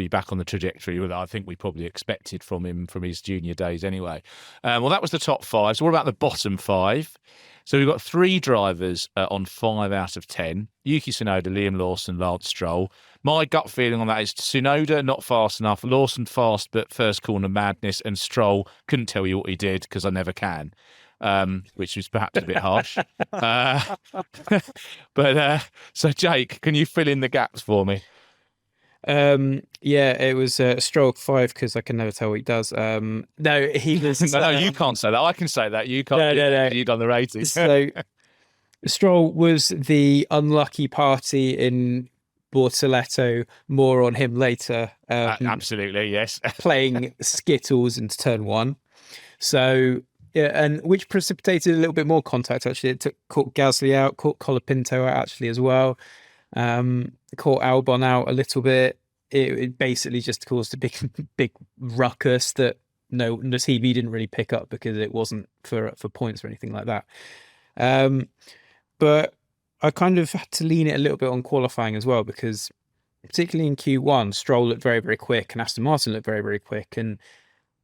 back on the trajectory that I think we probably expected from him from his junior days anyway. Well, that was the top 5. So what about the bottom 5? So we've got 3 drivers on 5 out of 10. Yuki Tsunoda, Liam Lawson, Lance Stroll. My gut feeling on that is Tsunoda, not fast enough. Lawson fast, but first corner madness. And Stroll, couldn't tell you what he did because I never can. Which was perhaps a bit harsh. But so Jake, can you fill in the gaps for me? Yeah, it was Stroll 5 because I can never tell what he does. No, he was. No, you can't say that. I can say that. You can't. No. You've done the ratings. So Stroll was the unlucky party in Bortoletto. More on him later. Absolutely, yes. Playing Skittles into turn one. So, yeah, and which precipitated a little bit more contact, actually. It caught Gasly out, caught Colapinto out, actually, as well. Caught Albon out a little bit. It basically just caused a big ruckus that the TV didn't really pick up because it wasn't for points or anything like that. But I kind of had to lean it a little bit on qualifying as well, because particularly in Q1, Stroll looked very, very quick and Aston Martin looked very, very quick. And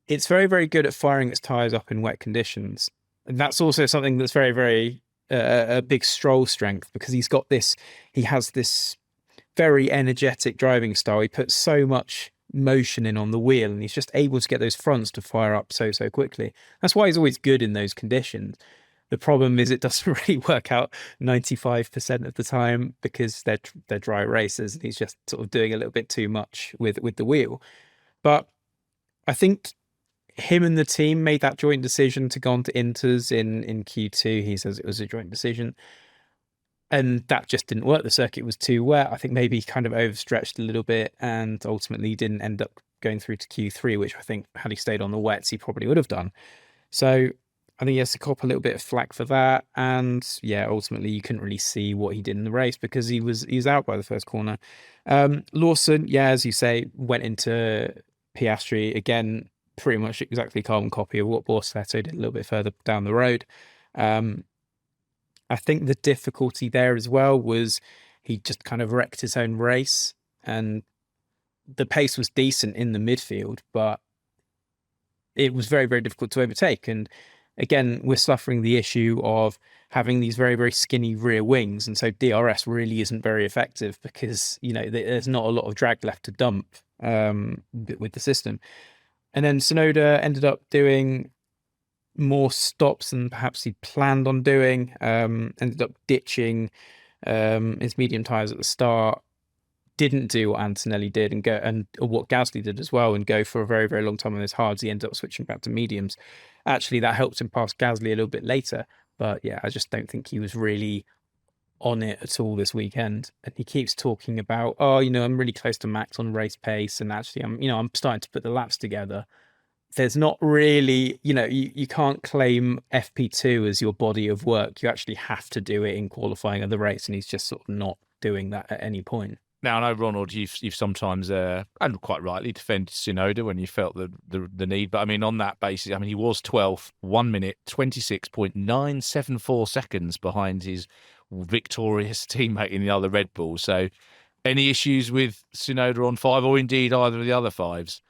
it's very, very good at firing its tyres up in wet conditions. And that's also something that's very, very a big Stroll strength, because he has this very energetic driving style. He puts so much motion in on the wheel, and he's just able to get those fronts to fire up so quickly. That's why he's always good in those conditions. The problem is it doesn't really work out 95% of the time, because they're dry races, and he's just sort of doing a little bit too much with the wheel. But I think him and the team made that joint decision to go on to Inters in Q2. He says it was a joint decision, and that just didn't work. The circuit was too wet. I think maybe he kind of overstretched a little bit, and ultimately didn't end up going through to Q3, which I think had he stayed on the wets, he probably would have done. So I think he has to cop a little bit of flack for that. And yeah, ultimately you couldn't really see what he did in the race because he was out by the first corner. Lawson, yeah, as you say, went into Piastri again, pretty much exactly carbon copy of what Bortoletto did a little bit further down the road. I think the difficulty there as well was he just kind of wrecked his own race, and the pace was decent in the midfield, but it was very, very difficult to overtake. And again, we're suffering the issue of having these very, very skinny rear wings. And so DRS really isn't very effective because, there's not a lot of drag left to dump with the system. And then Tsunoda ended up doing more stops than perhaps he'd planned on doing, ended up ditching his medium tyres at the start, didn't do what Antonelli did and what Gasly did as well, and go for a very, very long time on his hards. He ended up switching back to mediums. Actually, that helped him pass Gasly a little bit later. But yeah, I just don't think he was really on it at all this weekend. And he keeps talking about, I'm really close to max on race pace, and actually I'm starting to put the laps together. There's not really, you can't claim FP2 as your body of work. You actually have to do it in qualifying of the race, and he's just sort of not doing that at any point. Now, I know, Ronald, you've sometimes, and quite rightly, defended Tsunoda when you felt the need. But, on that basis, he was 12th, 1 minute, 26.974 seconds behind his victorious teammate in the other Red Bull. So, any issues with Tsunoda on 5, or indeed either of the other 5s?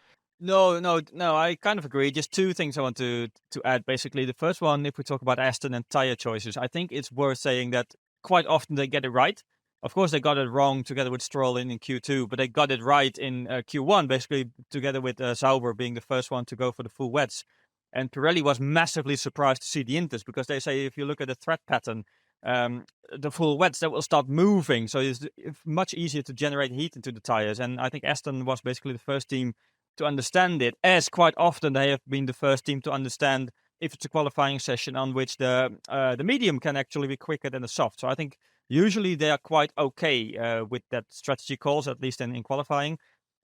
No, I kind of agree. Just two things I want to add. Basically, the first one, if we talk about Aston and tyre choices, I think it's worth saying that quite often they get it right. Of course, they got it wrong together with Stroll in Q2, but they got it right in Q1, basically together with Sauber being the first one to go for the full wets. And Pirelli was massively surprised to see the Inters, because they say if you look at the thread pattern, the full wets, that will start moving. So it's much easier to generate heat into the tires. And I think Aston was basically the first team to understand it, as quite often they have been the first team to understand if it's a qualifying session on which the medium can actually be quicker than the soft. So I think usually they are quite okay with that strategy calls, at least in qualifying.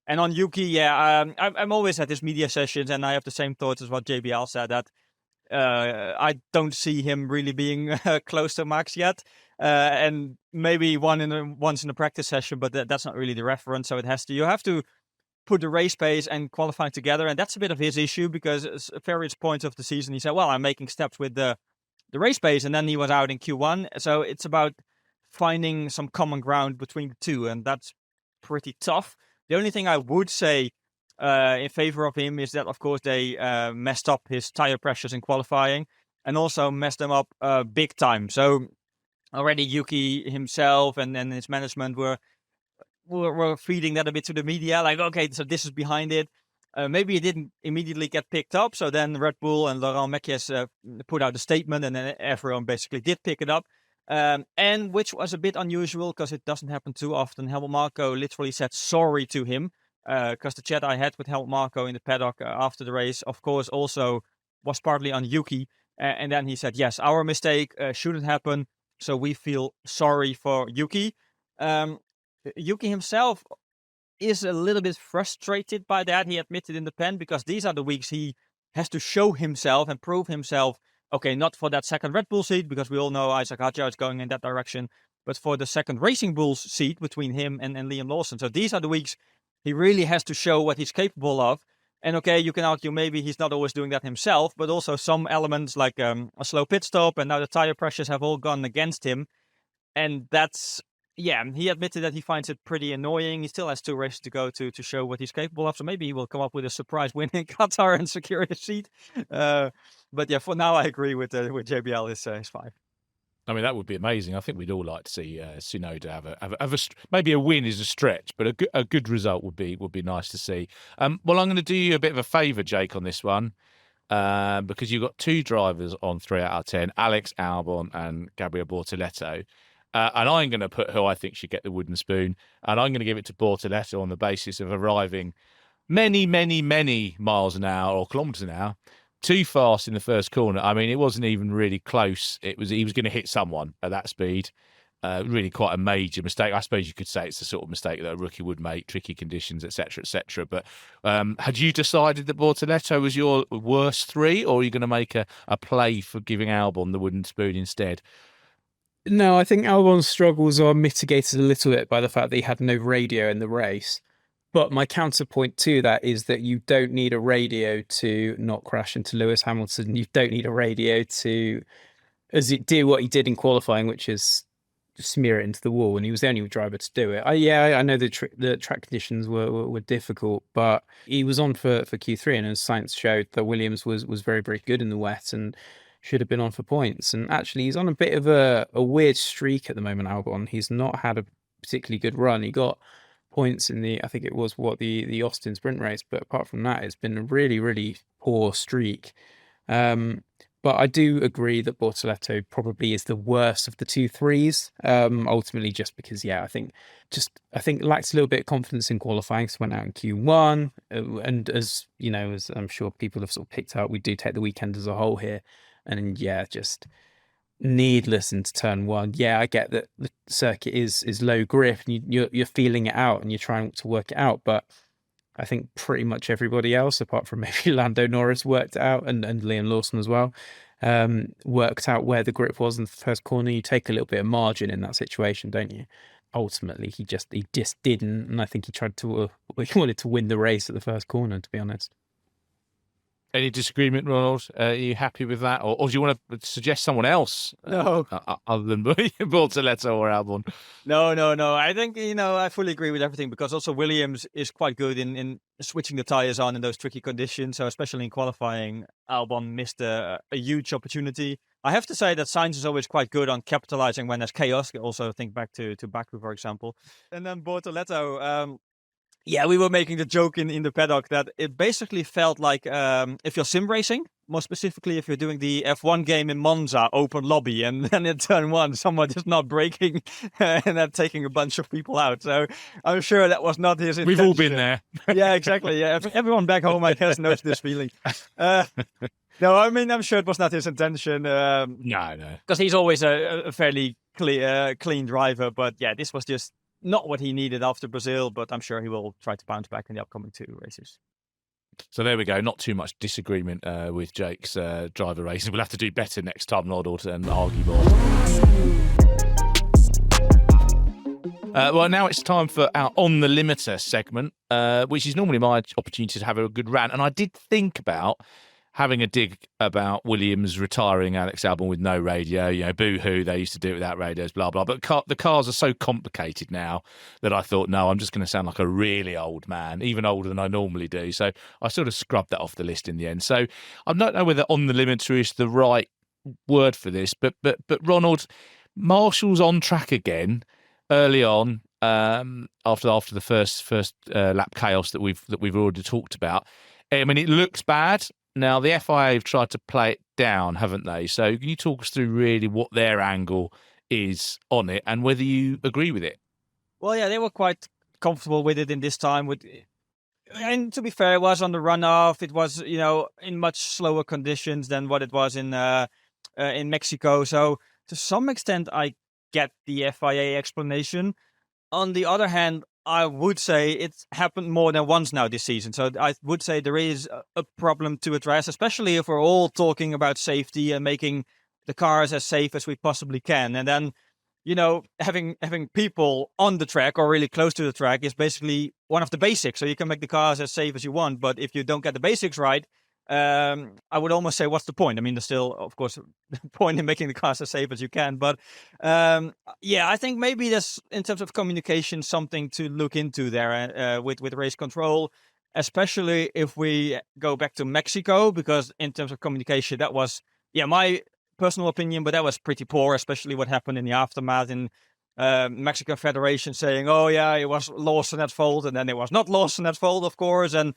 And on Yuki, I'm always at his media sessions, and I have the same thoughts as what JBL said, that I don't see him really being close to Max yet. And maybe once in a practice session, but that's not really the reference. So you have to put the race pace and qualifying together. And that's a bit of his issue, because at various points of the season, he said, well, I'm making steps with the race pace. And then he was out in Q1. So it's about finding some common ground between the two, and that's pretty tough. The only thing I would say in favor of him is that, of course, they messed up his tire pressures in qualifying, and also messed them up big time. So already Yuki himself and his management were feeding that a bit to the media, like, okay, so this is behind it. Maybe it didn't immediately get picked up, so then Red Bull and Laurent Mekies put out a statement, and then everyone basically did pick it up. And which was a bit unusual, because it doesn't happen too often. Helmut Marko literally said sorry to him, because the chat I had with Helmut Marko in the paddock after the race, of course, also was partly on Yuki. And then he said, yes, our mistake, shouldn't happen. So we feel sorry for Yuki. Yuki himself is a little bit frustrated by that. He admitted in the pen, because these are the weeks he has to show himself and prove himself. Okay, not for that second Red Bull seat, because we all know Isaac Hadjar is going in that direction, but for the second Racing Bulls seat between him and Liam Lawson. So these are the weeks he really has to show what he's capable of. And okay, you can argue maybe he's not always doing that himself, but also some elements like a slow pit stop and now the tire pressures have all gone against him. And that's, yeah, he admitted that he finds it pretty annoying. He still has 2 races to go to show what he's capable of. So maybe he will come up with a surprise win in Qatar and secure his seat. But yeah, for now, I agree with JBL is 5. I mean, that would be amazing. I think we'd all like to see Tsunoda have a maybe a win is a stretch, but a good result would be nice to see. Well, I'm going to do you a bit of a favour, Jake, on this one, because you've got 2 drivers on 3 out of 10, Alex Albon and Gabriel Bortoleto. And I'm going to put who I think should get the wooden spoon, and I'm going to give it to Bortoleto on the basis of arriving many, many, many miles an hour or kilometres an hour too fast in the first corner. I mean, it wasn't even really close. He was going to hit someone at that speed. Really quite a major mistake. I suppose you could say it's the sort of mistake that a rookie would make, tricky conditions, etc., etc. But had you decided that Bortoleto was your worst 3, or are you going to make a play for giving Albon the wooden spoon instead? No, I think Albon's struggles are mitigated a little bit by the fact that he had no radio in the race. But my counterpoint to that is that you don't need a radio to not crash into Lewis Hamilton. You don't need a radio to, as it do what he did in qualifying, which is smear it into the wall. And he was the only driver to do it. I know the track conditions were difficult, but he was on for Q3, and as science showed that Williams was very, very good in the wet and should have been on for points. And actually, he's on a bit of a weird streak at the moment, Albon. He's not had a particularly good run. He got points in I think it was the Austin sprint race, but apart from that, it's been a really, really poor streak. But I do agree that Bortoleto probably is the worst of the 2 3s. Ultimately, just because, I think lacked a little bit of confidence in qualifying. So went out in Q1, and as you know, as I'm sure people have sort of picked out, we do take the weekend as a whole here, and just needless into turn 1. I get that the circuit is low grip and you're feeling it out and you're trying to work it out, but I think pretty much everybody else, apart from maybe Lando Norris, worked out, and Liam Lawson as well, worked out where the grip was in the first corner. You take a little bit of margin in that situation, don't you? Ultimately, he just didn't, and I think he he wanted to win the race at the first corner, to be honest. Any disagreement, Ronald? Are you happy with that? Or do you want to suggest someone else? No. Other than Bortoleto or Albon? No. I think, I fully agree with everything, because also Williams is quite good in switching the tires on in those tricky conditions. So especially in qualifying, Albon missed a huge opportunity. I have to say that Sainz is always quite good on capitalizing when there's chaos. Also think back to Baku, for example. And then Bortoleto, we were making the joke in the paddock that it basically felt like if you're sim racing, more specifically if you're doing the F1 game in Monza, open lobby, and then in turn 1, someone is not braking and then taking a bunch of people out. So I'm sure that was not his intention. We've all been there. Yeah, exactly. Yeah, everyone back home, I guess, knows this feeling. No, I mean, I'm sure it was not his intention. No. Because he's always a fairly clean driver. But this was just not what he needed after Brazil, but I'm sure he will try to bounce back in the upcoming 2 races. So there we go. Not too much disagreement with Jake's driver racing. We'll have to do better next time, Ronald, and argue more. Well, now it's time for our On the Limiter segment, which is normally my opportunity to have a good rant. And I did think about having a dig about Williams retiring Alex Albon with no radio, boo-hoo, they used to do it without radios, blah, blah. But the cars are so complicated now that I thought, no, I'm just going to sound like a really old man, even older than I normally do. So I sort of scrubbed that off the list in the end. So I don't know whether On the Limiter is the right word for this, but Ronald, Marshall's on track again early on after the first lap chaos that we've already talked about. I mean, it looks bad. Now, the FIA have tried to play it down, haven't they? So can you talk us through really what their angle is on it and whether you agree with it? Well, they were quite comfortable with it in this time. And to be fair, it was on the runoff. It was, in much slower conditions than what it was in Mexico. So to some extent, I get the FIA explanation. On the other hand, I would say it's happened more than once now this season. So I would say there is a problem to address, especially if we're all talking about safety and making the cars as safe as we possibly can. And then, having people on the track or really close to the track is basically one of the basics. So you can make the cars as safe as you want, but if you don't get the basics right, I would almost say, what's the point? I mean, there's still, of course, the point in making the cars as safe as you can. But I think maybe there's, in terms of communication, something to look into there with race control, especially if we go back to Mexico, because in terms of communication, that was, my personal opinion, but that was pretty poor, especially what happened in the aftermath in Mexican Federation saying, oh, yeah, it was Lawson at fault, and then it was not Lawson at fault, of course, and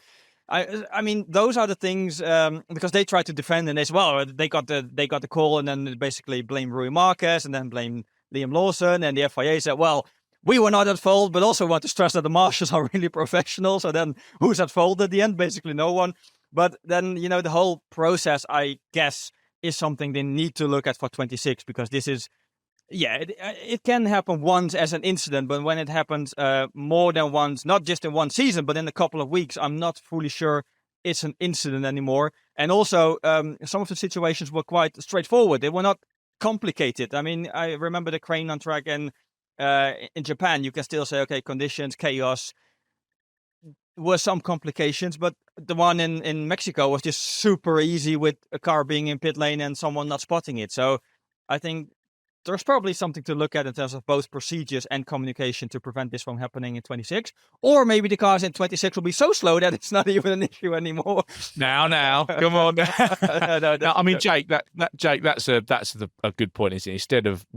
I mean, those are the things because they tried to defend and as well. They got the call and then basically blame Rui Marquez and then blame Liam Lawson, and the FIA said, well, we were not at fault, but also want to stress that the marshals are really professional. So then who's at fault at the end? Basically no one. But then, the whole process, I guess, is something they need to look at for 26, because this is, it can happen once as an incident, but when it happens more than once, not just in one season, but in a couple of weeks, I'm not fully sure it's an incident anymore. And also, some of the situations were quite straightforward. They were not complicated. I mean, I remember the crane on track in Japan. You can still say, okay, conditions, chaos, were some complications, but the one in Mexico was just super easy with a car being in pit lane and someone not spotting it. So I think there's probably something to look at in terms of both procedures and communication to prevent this from happening in 26. Or maybe the cars in 26 will be so slow that it's not even an issue anymore. Now, come on. No, I mean, Jake, that's a good point, isn't it? Instead of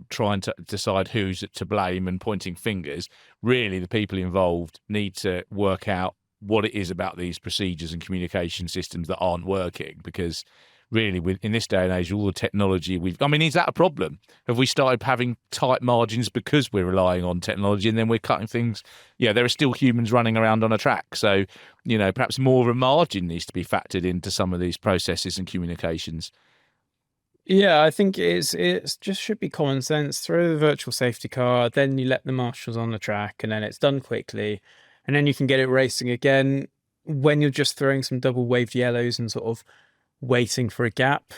trying to decide who's to blame and pointing fingers, really the people involved need to work out what it is about these procedures and communication systems that aren't working, because really, in this day and age, all the technology is that a problem? Have we started having tight margins because we're relying on technology, and then we're cutting things? Yeah, there are still humans running around on a track. So, perhaps more of a margin needs to be factored into some of these processes and communications. Yeah, I think it's just should be common sense. Throw the virtual safety car, then you let the marshals on the track, and then it's done quickly. And then you can get it racing again. When you're just throwing some double waved yellows and sort of waiting for a gap,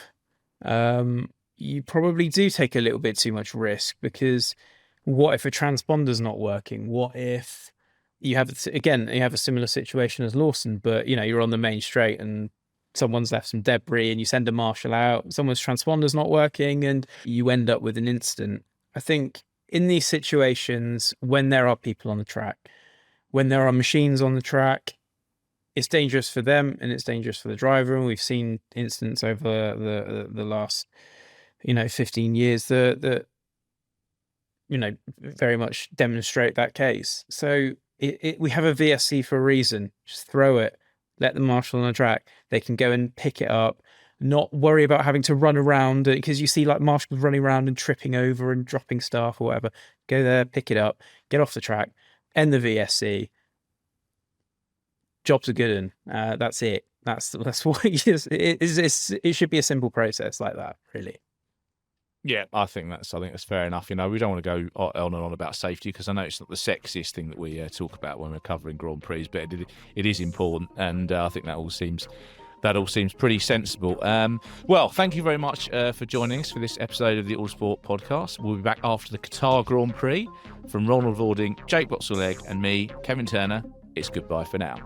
you probably do take a little bit too much risk, because what if a transponder's not working? What if you have a similar situation as Lawson, but you're on the main straight and someone's left some debris and you send a marshal out, someone's transponder's not working, and you end up with an incident. I think in these situations, when there are people on the track, when there are machines on the track, it's dangerous for them and it's dangerous for the driver. And we've seen incidents over the last, 15 years that very much demonstrate that case. So we have a VSC for a reason. Just throw it, let the marshal on the track. They can go and pick it up, not worry about having to run around, because you see like marshals running around and tripping over and dropping stuff or whatever. Go there, pick it up, get off the track, end the VSC. Jobs are good, and that's it. That's what it is. It should be a simple process like that, really. Yeah, I think that's fair enough. We don't want to go on and on about safety, because I know it's not the sexiest thing that we talk about when we're covering Grand Prix, but it is important, and I think that all seems pretty sensible. Well, thank you very much for joining us for this episode of the Autosport Podcast. We'll be back after the Qatar Grand Prix. From Ronald, Vording, Jake Boxall-Legge, and me, Kevin Turner, it's goodbye for now.